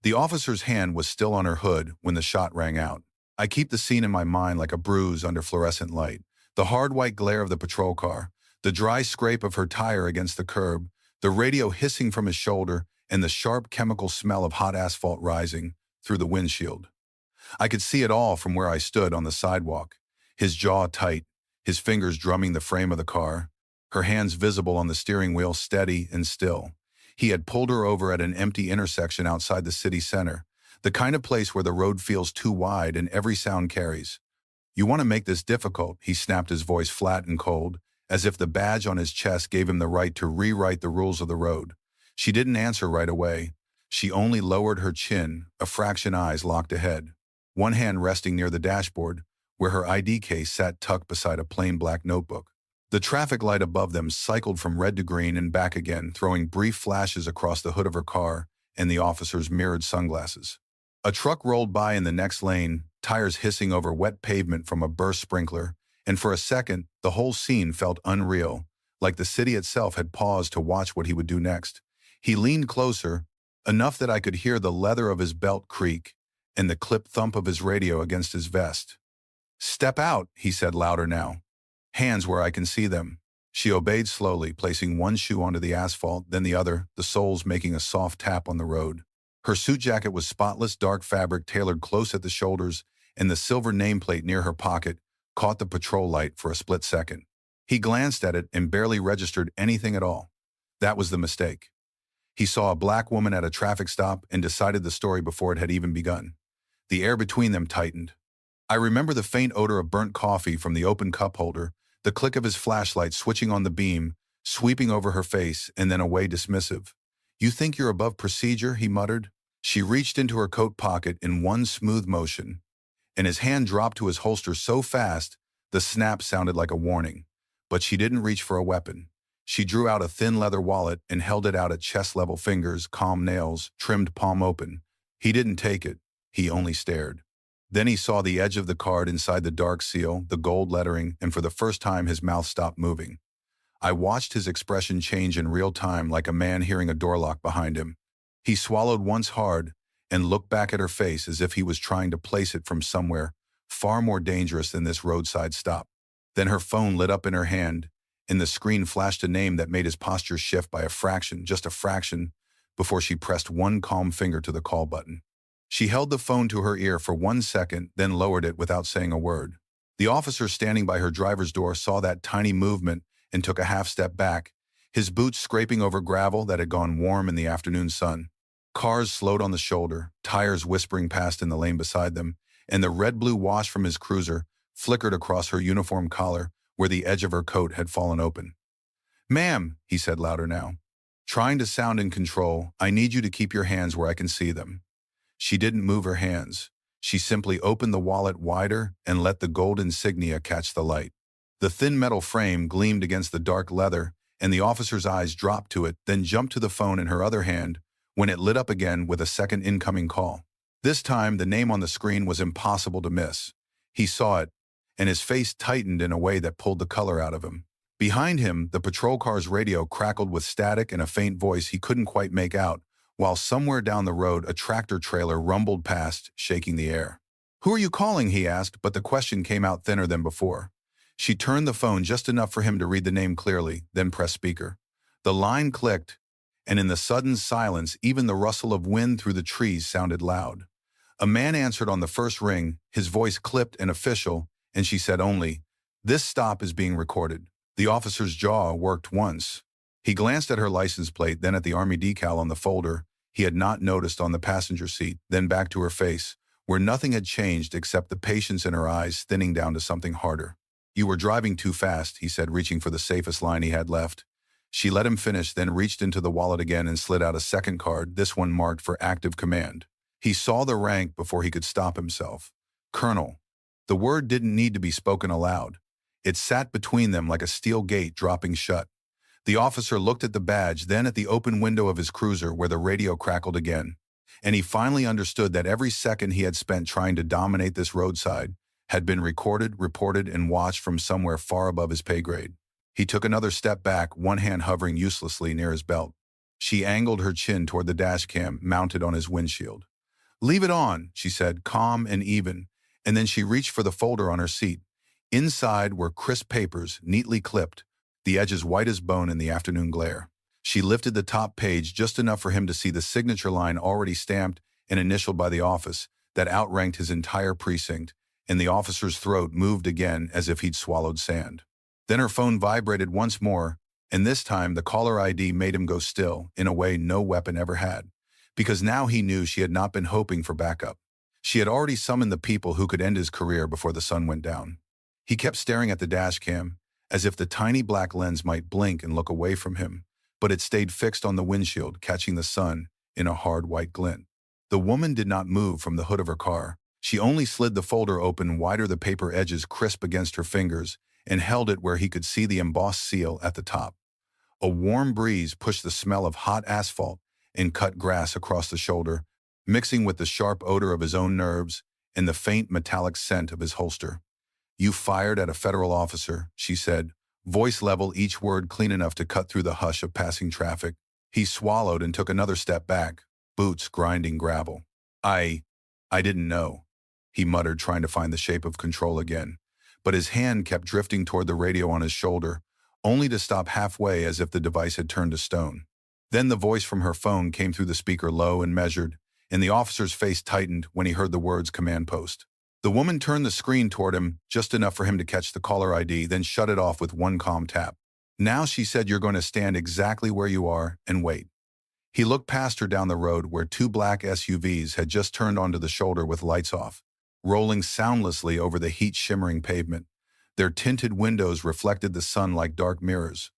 The officer's hand was still on her hood when the shot rang out. I keep the scene in my mind like a bruise under fluorescent light. The hard white glare of the patrol car, the dry scrape of her tire against the curb, the radio hissing from his shoulder, and the sharp chemical smell of hot asphalt rising through the windshield. I could see it all from where I stood on the sidewalk, his jaw tight, his fingers drumming the frame of the car, her hands visible on the steering wheel, steady and still. He had pulled her over at an empty intersection outside the city center, the kind of place where the road feels too wide and every sound carries. "You want to make this difficult," he snapped, his voice flat and cold, as if the badge on his chest gave him the right to rewrite the rules of the road. She didn't answer right away. She only lowered her chin, a fraction eyes locked ahead, one hand resting near the dashboard, where her ID case sat tucked beside a plain black notebook. The traffic light above them cycled from red to green and back again, throwing brief flashes across the hood of her car and the officer's mirrored sunglasses. A truck rolled by in the next lane, tires hissing over wet pavement from a burst sprinkler, and for a second, the whole scene felt unreal, like the city itself had paused to watch what he would do next. He leaned closer, enough that I could hear the leather of his belt creak and the clip thump of his radio against his vest. "Step out," he said louder now. "Hands where I can see them." She obeyed slowly, placing one shoe onto the asphalt, then the other, the soles making a soft tap on the road. Her suit jacket was spotless dark fabric tailored close at the shoulders, and the silver nameplate near her pocket caught the patrol light for a split second. He glanced at it and barely registered anything at all. That was the mistake. He saw a black woman at a traffic stop and decided the story before it had even begun. The air between them tightened. I remember the faint odor of burnt coffee from the open cup holder, the click of his flashlight switching on the beam, sweeping over her face, and then away dismissive. "You think you're above procedure?" he muttered. She reached into her coat pocket in one smooth motion, and his hand dropped to his holster so fast the snap sounded like a warning. But she didn't reach for a weapon. She drew out a thin leather wallet and held it out at chest-level fingers, calm nails, trimmed palm open. He didn't take it. He only stared. Then he saw the edge of the card inside the dark seal, the gold lettering, and for the first time his mouth stopped moving. I watched his expression change in real time, like a man hearing a door lock behind him. He swallowed once hard and looked back at her face as if he was trying to place it from somewhere far more dangerous than this roadside stop. Then her phone lit up in her hand, and the screen flashed a name that made his posture shift by a fraction, just a fraction, before she pressed one calm finger to the call button. She held the phone to her ear for 1 second, then lowered it without saying a word. The officer standing by her driver's door saw that tiny movement and took a half step back, his boots scraping over gravel that had gone warm in the afternoon sun. Cars slowed on the shoulder, tires whispering past in the lane beside them, and the red-blue wash from his cruiser flickered across her uniform collar where the edge of her coat had fallen open. "Ma'am," he said louder now, trying to sound in control, "I need you to keep your hands where I can see them." She didn't move her hands. She simply opened the wallet wider and let the gold insignia catch the light. The thin metal frame gleamed against the dark leather, and the officer's eyes dropped to it, then jumped to the phone in her other hand when it lit up again with a second incoming call. This time, the name on the screen was impossible to miss. He saw it, and his face tightened in a way that pulled the color out of him. Behind him, the patrol car's radio crackled with static and a faint voice he couldn't quite make out, while somewhere down the road a tractor trailer rumbled past, shaking the air. "Who are you calling?" he asked, but the question came out thinner than before. She turned the phone just enough for him to read the name clearly, then pressed speaker. The line clicked, and in the sudden silence, even the rustle of wind through the trees sounded loud. A man answered on the first ring, his voice clipped and official, and she said only, "This stop is being recorded." The officer's jaw worked once. He glanced at her license plate, then at the Army decal on the folder he had not noticed on the passenger seat, then back to her face, where nothing had changed except the patience in her eyes thinning down to something harder. "You were driving too fast," he said, reaching for the safest line he had left. She let him finish, then reached into the wallet again and slid out a second card, this one marked for active command. He saw the rank before he could stop himself. Colonel. The word didn't need to be spoken aloud. It sat between them like a steel gate dropping shut. The officer looked at the badge, then at the open window of his cruiser where the radio crackled again. And he finally understood that every second he had spent trying to dominate this roadside had been recorded, reported, and watched from somewhere far above his pay grade. He took another step back, one hand hovering uselessly near his belt. She angled her chin toward the dash cam mounted on his windshield. "Leave it on," she said, calm and even, and then she reached for the folder on her seat. Inside were crisp papers, neatly clipped, the edges white as bone in the afternoon glare. She lifted the top page just enough for him to see the signature line already stamped and initialed by the office that outranked his entire precinct, and the officer's throat moved again as if he'd swallowed sand. Then her phone vibrated once more, and this time the caller ID made him go still in a way no weapon ever had, because now he knew she had not been hoping for backup. She had already summoned the people who could end his career before the sun went down. He kept staring at the dash cam, as if the tiny black lens might blink and look away from him, but it stayed fixed on the windshield, catching the sun in a hard white glint. The woman did not move from the hood of her car. She only slid the folder open wider, the paper edges crisp against her fingers, and held it where he could see the embossed seal at the top. A warm breeze pushed the smell of hot asphalt and cut grass across the shoulder, mixing with the sharp odor of his own nerves and the faint metallic scent of his holster. "You fired at a federal officer," she said, voice level, each word clean enough to cut through the hush of passing traffic. He swallowed and took another step back, boots grinding gravel. I didn't know," he muttered, trying to find the shape of control again. But his hand kept drifting toward the radio on his shoulder, only to stop halfway as if the device had turned to stone. Then the voice from her phone came through the speaker, low and measured, and the officer's face tightened when he heard the words "command post." The woman turned the screen toward him, just enough for him to catch the caller ID, then shut it off with one calm tap. "Now," she said, "you're going to stand exactly where you are and wait." He looked past her down the road where two black SUVs had just turned onto the shoulder with lights off, rolling soundlessly over the heat-shimmering pavement. Their tinted windows reflected the sun like dark mirrors.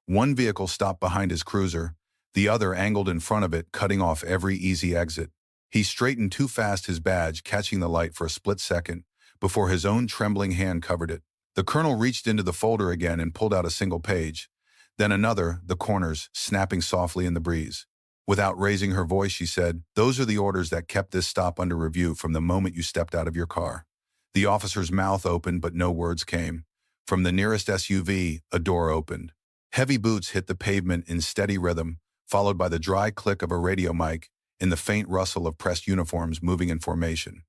One vehicle stopped behind his cruiser, the other angled in front of it, cutting off every easy exit. He straightened too fast, his badge catching the light for a split second before his own trembling hand covered it. The colonel reached into the folder again and pulled out a single page, then another, the corners snapping softly in the breeze. Without raising her voice, she said, "Those are the orders that kept this stop under review from the moment you stepped out of your car." The officer's mouth opened, but no words came. From the nearest SUV, a door opened. Heavy boots hit the pavement in steady rhythm, followed by the dry click of a radio mic and the faint rustle of pressed uniforms moving in formation.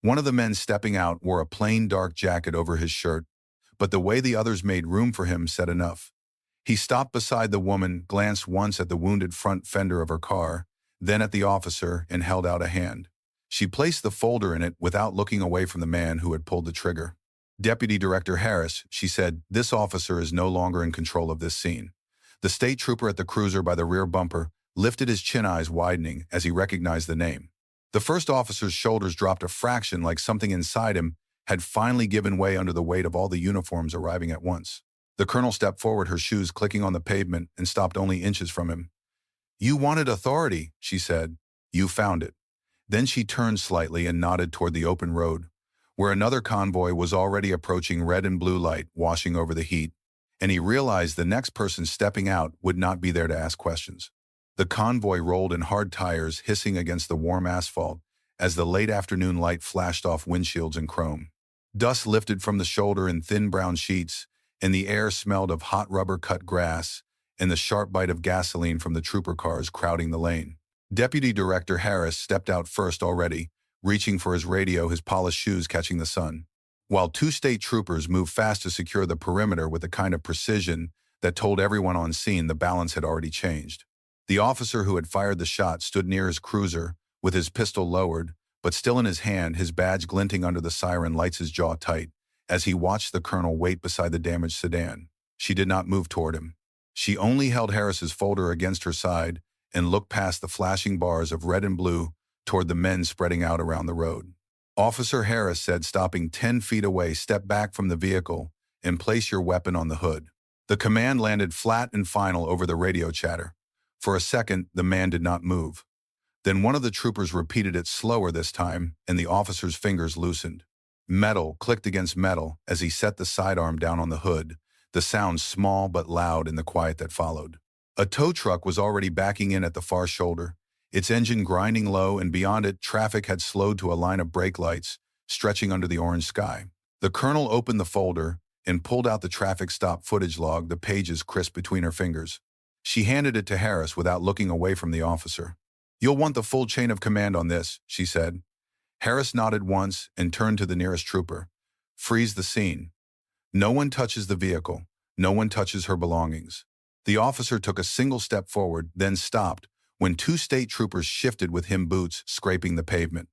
One of the men stepping out wore a plain dark jacket over his shirt, but the way the others made room for him said enough. He stopped beside the woman, glanced once at the wounded front fender of her car, then at the officer, and held out a hand. She placed the folder in it without looking away from the man who had pulled the trigger. "Deputy Director Harris," she said, "this officer is no longer in control of this scene." The state trooper at the cruiser by the rear bumper lifted his chin, eyes widening as he recognized the name. The first officer's shoulders dropped a fraction, like something inside him had finally given way under the weight of all the uniforms arriving at once. The colonel stepped forward, her shoes clicking on the pavement, and stopped only inches from him. "You wanted authority," she said. "You found it." Then she turned slightly and nodded toward the open road, where another convoy was already approaching, red and blue light washing over the heat, and he realized the next person stepping out would not be there to ask questions. The convoy rolled in, hard tires hissing against the warm asphalt as the late afternoon light flashed off windshields and chrome. Dust lifted from the shoulder in thin brown sheets, and the air smelled of hot rubber, cut grass, and the sharp bite of gasoline from the trooper cars crowding the lane. Deputy Director Harris stepped out first, already reaching for his radio, his polished shoes catching the sun, while two state troopers moved fast to secure the perimeter with a kind of precision that told everyone on scene the balance had already changed. The officer who had fired the shot stood near his cruiser with his pistol lowered, but still in his hand, his badge glinting under the siren lights, his jaw tight, as he watched the colonel wait beside the damaged sedan. She did not move toward him. She only held Harris's folder against her side and looked past the flashing bars of red and blue toward the men spreading out around the road. "Officer," Harris said, stopping 10 feet away, "step back from the vehicle and place your weapon on the hood." The command landed flat and final over the radio chatter. For a second, the man did not move. Then one of the troopers repeated it slower this time, and the officer's fingers loosened. Metal clicked against metal as he set the sidearm down on the hood, the sound small but loud in the quiet that followed. A tow truck was already backing in at the far shoulder, its engine grinding low, and beyond it, traffic had slowed to a line of brake lights stretching under the orange sky. The colonel opened the folder and pulled out the traffic stop footage log, the pages crisp between her fingers. She handed it to Harris without looking away from the officer. You'll want the full chain of command on this, she said. Harris nodded once and turned to the nearest trooper. Freeze the scene. No one touches the vehicle. No one touches her belongings. The officer took a single step forward, then stopped, when two state troopers shifted with him, boots scraping the pavement.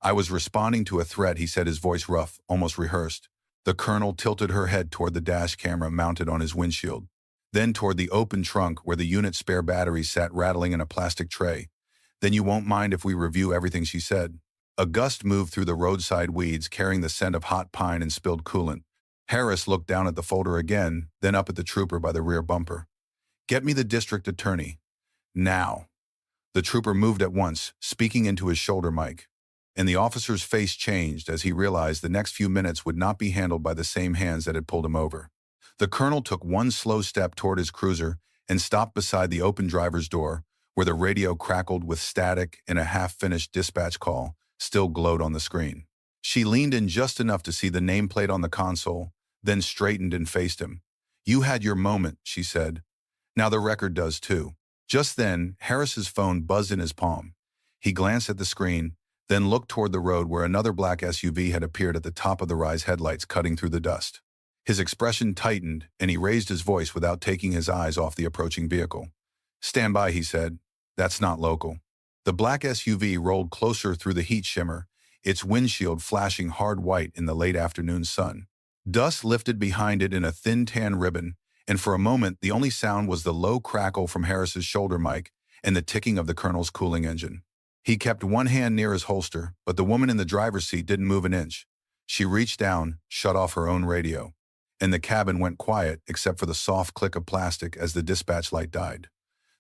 I was responding to a threat, he said, his voice rough, almost rehearsed. The colonel tilted her head toward the dash camera mounted on his windshield, then toward the open trunk where the unit's spare batteries sat rattling in a plastic tray. Then you won't mind if we review everything, she said. A gust moved through the roadside weeds, carrying the scent of hot pine and spilled coolant. Harris looked down at the folder again, then up at the trooper by the rear bumper. Get me the district attorney. Now. The trooper moved at once, speaking into his shoulder mic. And the officer's face changed as he realized the next few minutes would not be handled by the same hands that had pulled him over. The colonel took one slow step toward his cruiser and stopped beside the open driver's door, where the radio crackled with static and a half-finished dispatch call still glowed on the screen. She leaned in just enough to see the nameplate on the console, then straightened and faced him. You had your moment, she said. Now the record does too. Just then, Harris's phone buzzed in his palm. He glanced at the screen, then looked toward the road where another black SUV had appeared at the top of the rise, headlights cutting through the dust. His expression tightened, and he raised his voice without taking his eyes off the approaching vehicle. Stand by, he said. That's not local. The black SUV rolled closer through the heat shimmer, its windshield flashing hard white in the late afternoon sun. Dust lifted behind it in a thin tan ribbon, and for a moment the only sound was the low crackle from Harris's shoulder mic and the ticking of the colonel's cooling engine. He kept one hand near his holster, but the woman in the driver's seat didn't move an inch. She reached down, shut off her own radio, and the cabin went quiet except for the soft click of plastic as the dispatch light died.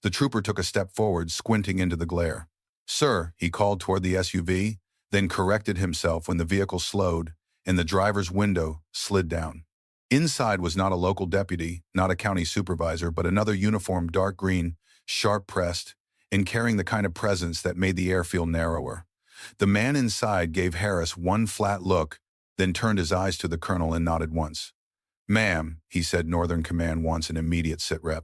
The trooper took a step forward, squinting into the glare. Sir, he called toward the SUV, then corrected himself when the vehicle slowed and the driver's window slid down. Inside was not a local deputy, not a county supervisor, but another uniformed dark green, sharp-pressed, and carrying the kind of presence that made the air feel narrower. The man inside gave Harris one flat look, then turned his eyes to the colonel and nodded once. Ma'am, he said Northern Command wants an immediate sitrep.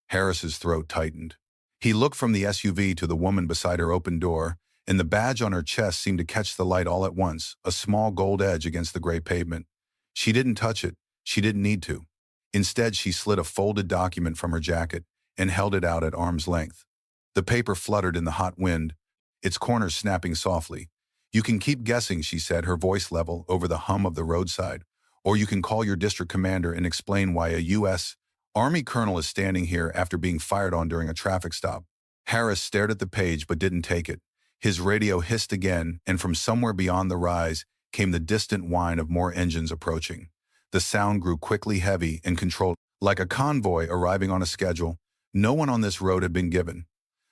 Harris's throat tightened. He looked from the SUV to the woman beside her open door, and the badge on her chest seemed to catch the light all at once, a small gold edge against the gray pavement. She didn't touch it. She didn't need to. Instead, she slid a folded document from her jacket and held it out at arm's length. The paper fluttered in the hot wind, its corners snapping softly. You can keep guessing, she said, her voice level over the hum of the roadside, or you can call your district commander and explain why a U.S. Army colonel is standing here after being fired on during a traffic stop. Harris stared at the page but didn't take it. His radio hissed again, and from somewhere beyond the rise came the distant whine of more engines approaching. The sound grew quickly heavy and controlled, like a convoy arriving on a schedule. No one on this road had been given.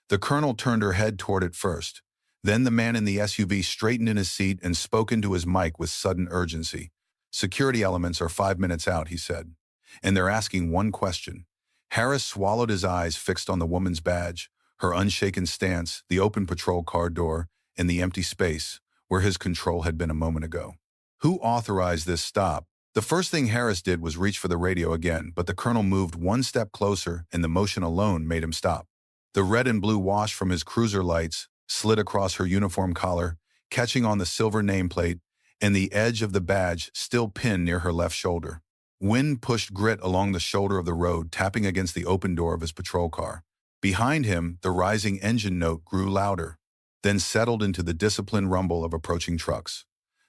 The colonel turned her head toward it first. Then the man in the SUV straightened in his seat and spoke into his mic with sudden urgency. Security elements are 5 minutes out, he said, and they're asking one question. Harris swallowed, his eyes fixed on the woman's badge, her unshaken stance, the open patrol car door, and the empty space where his control had been a moment ago. Who authorized this stop? The first thing Harris did was reach for the radio again, but the colonel moved one step closer, and the motion alone made him stop. The red and blue wash from his cruiser lights slid across her uniform collar, catching on the silver nameplate and the edge of the badge still pinned near her left shoulder. Wind pushed grit along the shoulder of the road, tapping against the open door of his patrol car. Behind him, the rising engine note grew louder, then settled into the disciplined rumble of approaching trucks.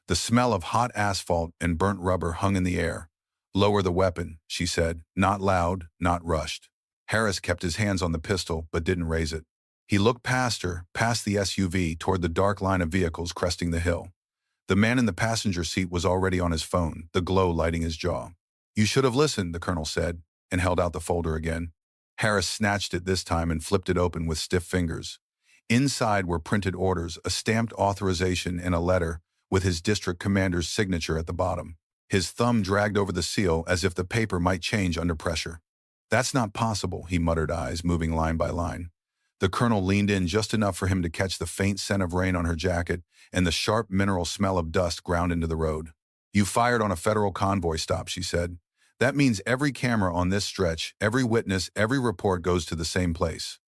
The smell of hot asphalt and burnt rubber hung in the air. Lower the weapon, she said, not loud, not rushed. Harris kept his hands on the pistol, but didn't raise it. He looked past her, past the SUV, toward the dark line of vehicles cresting the hill. The man in the passenger seat was already on his phone, the glow lighting his jaw. You should have listened, the colonel said, and held out the folder again. Harris snatched it this time and flipped it open with stiff fingers. Inside were printed orders, a stamped authorization, and a letter with his district commander's signature at the bottom. His thumb dragged over the seal as if the paper might change under pressure. That's not possible, he muttered, eyes moving line by line. The colonel leaned in just enough for him to catch the faint scent of rain on her jacket and the sharp mineral smell of dust ground into the road. You fired on a federal convoy stop, she said. That means every camera on this stretch, every witness, every report goes to the same place.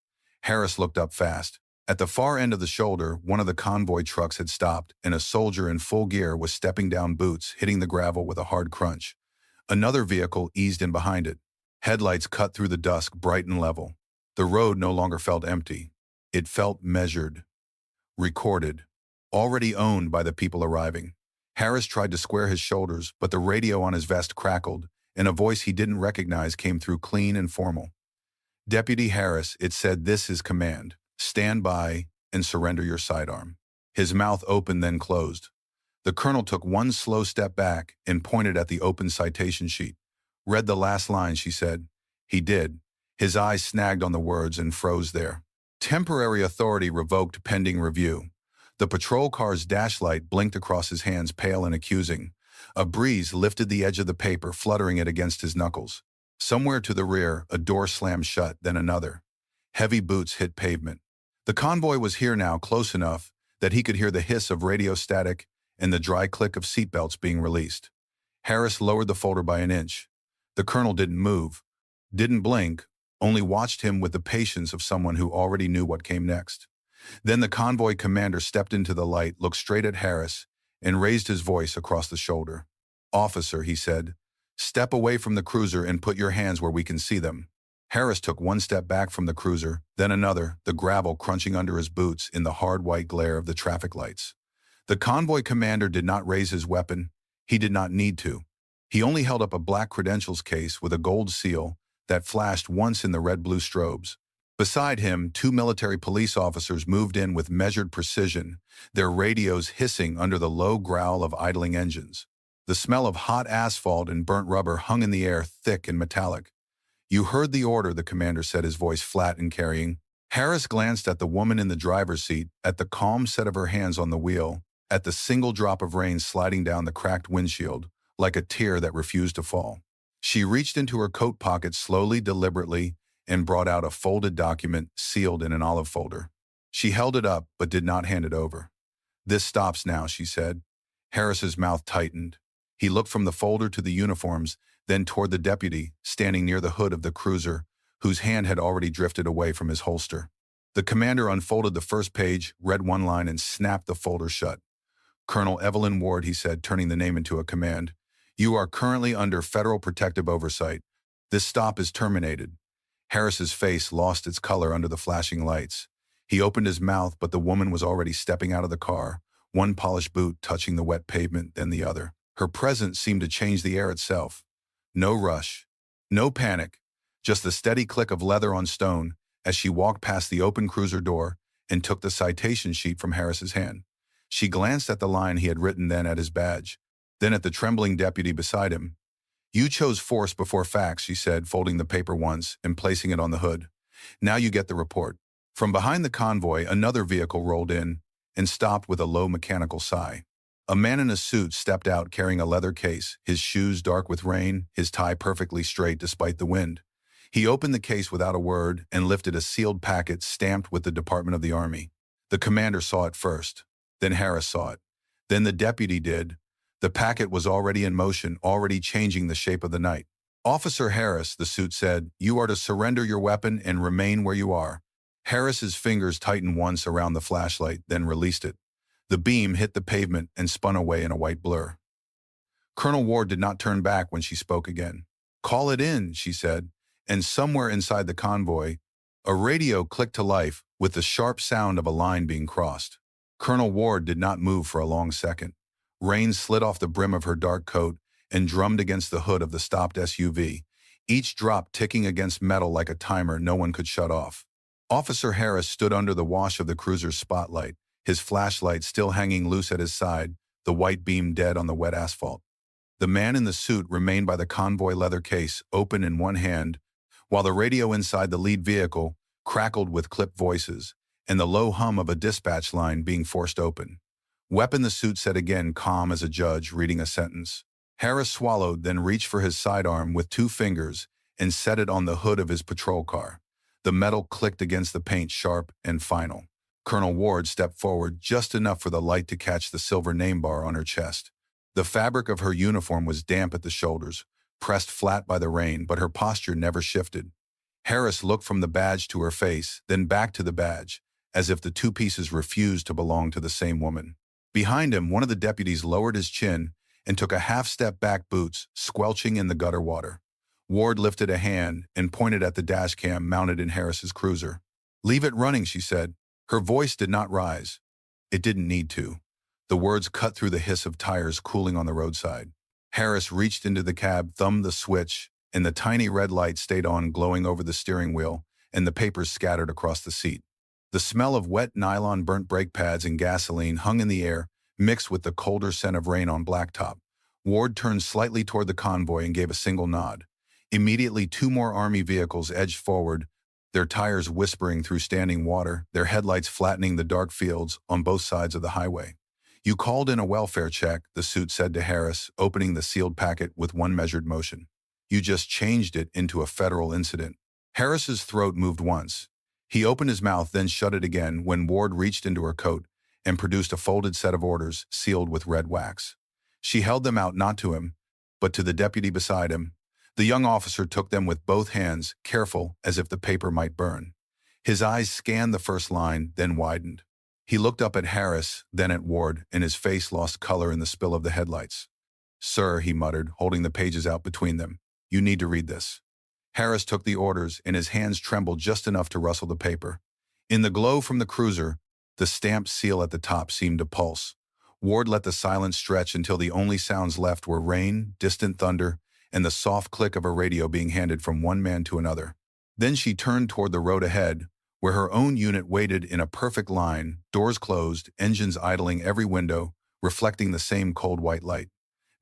Harris looked up fast. At the far end of the shoulder, one of the convoy trucks had stopped, and a soldier in full gear was stepping down boots, hitting the gravel with a hard crunch. Another vehicle eased in behind it. Headlights cut through the dusk, bright and level. The road no longer felt empty. It felt measured, recorded, already owned by the people arriving. Harris tried to square his shoulders, but the radio on his vest crackled, and a voice he didn't recognize came through clean and formal. "Deputy Harris," it said, "this is command. Stand by and surrender your sidearm." His mouth opened, then closed. The colonel took one slow step back and pointed at the open citation sheet. "Read the last line," she said. He did. His eyes snagged on the words and froze there. "Temporary authority revoked pending review." The patrol car's dashlight blinked across his hands, pale and accusing. A breeze lifted the edge of the paper, fluttering it against his knuckles. Somewhere to the rear, a door slammed shut, then another. Heavy boots hit pavement. The convoy was here now, close enough that he could hear the hiss of radio static and the dry click of seatbelts being released. Harris lowered the folder by an inch. The colonel didn't move, didn't blink, only watched him with the patience of someone who already knew what came next. Then the convoy commander stepped into the light, looked straight at Harris, and raised his voice across the shoulder. "Officer," he said, "step away from the cruiser and put your hands where we can see them." Harris took one step back from the cruiser, then another, the gravel crunching under his boots in the hard white glare of the traffic lights. The convoy commander did not raise his weapon. He did not need to. He only held up a black credentials case with a gold seal that flashed once in the red-blue strobes. Beside him, two military police officers moved in with measured precision, their radios hissing under the low growl of idling engines. The smell of hot asphalt and burnt rubber hung in the air, thick and metallic. "You heard the order," the commander said, his voice flat and carrying. Harris glanced at the woman in the driver's seat, at the calm set of her hands on the wheel, at the single drop of rain sliding down the cracked windshield, like a tear that refused to fall. She reached into her coat pocket slowly, deliberately, and brought out a folded document sealed in an olive folder. She held it up, but did not hand it over. "This stops now," she said. Harris's mouth tightened. He looked from the folder to the uniforms, then toward the deputy, standing near the hood of the cruiser, whose hand had already drifted away from his holster. The commander unfolded the first page, read one line, and snapped the folder shut. "Colonel Evelyn Ward," he said, turning the name into a command. "You are currently under federal protective oversight. This stop is terminated." Harris's face lost its color under the flashing lights. He opened his mouth, but the woman was already stepping out of the car, one polished boot touching the wet pavement, then the other. Her presence seemed to change the air itself. No rush, no panic, just the steady click of leather on stone as she walked past the open cruiser door and took the citation sheet from Harris's hand. She glanced at the line he had written, then at his badge, then at the trembling deputy beside him. "You chose force before facts," she said, folding the paper once and placing it on the hood. "Now you get the report." From behind the convoy, another vehicle rolled in and stopped with a low mechanical sigh. A man in a suit stepped out carrying a leather case, his shoes dark with rain, his tie perfectly straight despite the wind. He opened the case without a word and lifted a sealed packet stamped with the Department of the Army. The commander saw it first. Then Harris saw it. Then the deputy did. The packet was already in motion, already changing the shape of the night. "Officer Harris," the suit said, "you are to surrender your weapon and remain where you are." Harris's fingers tightened once around the flashlight, then released it. The beam hit the pavement and spun away in a white blur. Colonel Ward did not turn back when she spoke again. "Call it in," she said, and somewhere inside the convoy, a radio clicked to life with the sharp sound of a line being crossed. Colonel Ward did not move for a long second. Rain slid off the brim of her dark coat and drummed against the hood of the stopped SUV, each drop ticking against metal like a timer no one could shut off. Officer Harris stood under the wash of the cruiser's spotlight, his flashlight still hanging loose at his side, the white beam dead on the wet asphalt. The man in the suit remained by the convoy leather case, open in one hand, while the radio inside the lead vehicle crackled with clipped voices and the low hum of a dispatch line being forced open. "Weapon," the suit said again, calm as a judge reading a sentence. Harris swallowed, then reached for his sidearm with two fingers and set it on the hood of his patrol car. The metal clicked against the paint, sharp and final. Colonel Ward stepped forward just enough for the light to catch the silver name bar on her chest. The fabric of her uniform was damp at the shoulders, pressed flat by the rain, but her posture never shifted. Harris looked from the badge to her face, then back to the badge, as if the two pieces refused to belong to the same woman. Behind him, one of the deputies lowered his chin and took a half-step back, boots squelching in the gutter water. Ward lifted a hand and pointed at the dash cam mounted in Harris's cruiser. "Leave it running," she said. Her voice did not rise. It didn't need to. The words cut through the hiss of tires cooling on the roadside. Harris reached into the cab, thumbed the switch, and the tiny red light stayed on, glowing over the steering wheel, and the papers scattered across the seat. The smell of wet nylon, burnt brake pads, and gasoline hung in the air, mixed with the colder scent of rain on blacktop. Ward turned slightly toward the convoy and gave a single nod. Immediately, two more Army vehicles edged forward, their tires whispering through standing water, their headlights flattening the dark fields on both sides of the highway. "You called in a welfare check," the suit said to Harris, opening the sealed packet with one measured motion. "You just changed it into a federal incident." Harris's throat moved once. He opened his mouth, then shut it again when Ward reached into her coat and produced a folded set of orders sealed with red wax. She held them out, not to him, but to the deputy beside him. The young officer took them with both hands, careful as if the paper might burn. His eyes scanned the first line, then widened. He looked up at Harris, then at Ward, and his face lost color in the spill of the headlights. "Sir," he muttered, holding the pages out between them, "you need to read this." Harris took the orders, and his hands trembled just enough to rustle the paper. In the glow from the cruiser, the stamped seal at the top seemed to pulse. Ward let the silence stretch until the only sounds left were rain, distant thunder, and the soft click of a radio being handed from one man to another. Then she turned toward the road ahead, where her own unit waited in a perfect line, doors closed, engines idling, every window reflecting the same cold white light.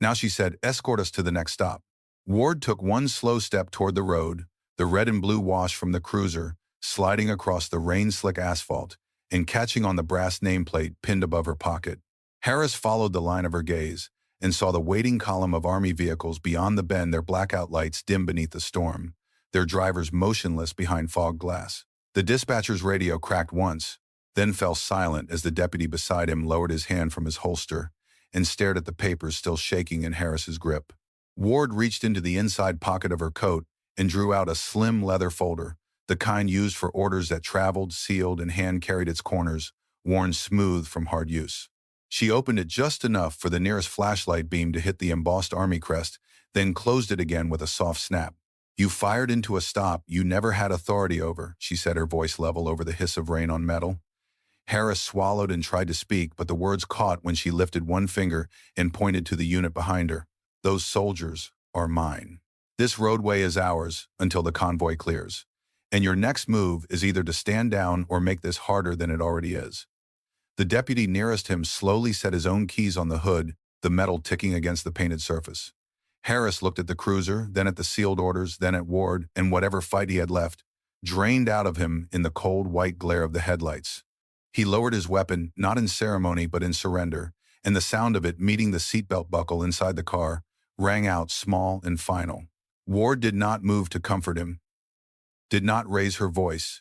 Now she said, "Escort us to the next stop." Ward took one slow step toward the road, the red and blue wash from the cruiser sliding across the rain-slick asphalt and catching on the brass nameplate pinned above her pocket. Harris followed the line of her gaze and saw the waiting column of Army vehicles beyond the bend, their blackout lights dim beneath the storm, their drivers motionless behind fog glass. The dispatcher's radio cracked once, then fell silent as the deputy beside him lowered his hand from his holster and stared at the papers still shaking in Harris's grip. Ward reached into the inside pocket of her coat and drew out a slim leather folder, the kind used for orders that traveled, sealed, and hand-carried its corners, worn smooth from hard use. She opened it just enough for the nearest flashlight beam to hit the embossed Army crest, then closed it again with a soft snap. "You fired into a stop you never had authority over," she said, her voice level over the hiss of rain on metal. Harris swallowed and tried to speak, but the words caught when she lifted one finger and pointed to the unit behind her. "Those soldiers are mine. This roadway is ours until the convoy clears. And your next move is either to stand down or make this harder than it already is." The deputy nearest him slowly set his own keys on the hood, the metal ticking against the painted surface. Harris looked at the cruiser, then at the sealed orders, then at Ward, and whatever fight he had left drained out of him in the cold white glare of the headlights. He lowered his weapon, not in ceremony but in surrender, and the sound of it meeting the seatbelt buckle inside the car rang out small and final. Ward did not move to comfort him, did not raise her voice,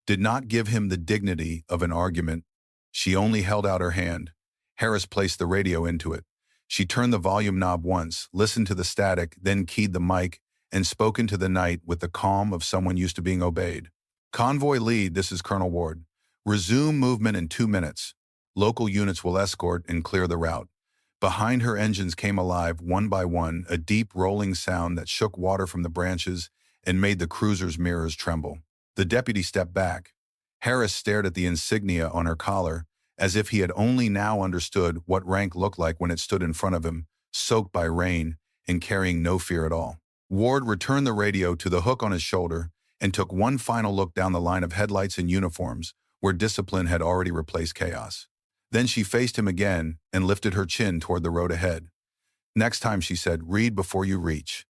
did not give him the dignity of an argument. She only held out her hand. Harris placed the radio into it. She turned the volume knob once, listened to the static, then keyed the mic, and spoke into the night with the calm of someone used to being obeyed. "Convoy lead, this is Colonel Ward. Resume movement in 2 minutes. Local units will escort and clear the route." Behind her, engines came alive one by one, a deep rolling sound that shook water from the branches and made the cruiser's mirrors tremble. The deputy stepped back. Harris stared at the insignia on her collar, as if he had only now understood what rank looked like when it stood in front of him, soaked by rain and carrying no fear at all. Ward returned the radio to the hook on his shoulder and took one final look down the line of headlights and uniforms, where discipline had already replaced chaos. Then she faced him again and lifted her chin toward the road ahead. "Next time," she said, "read before you reach."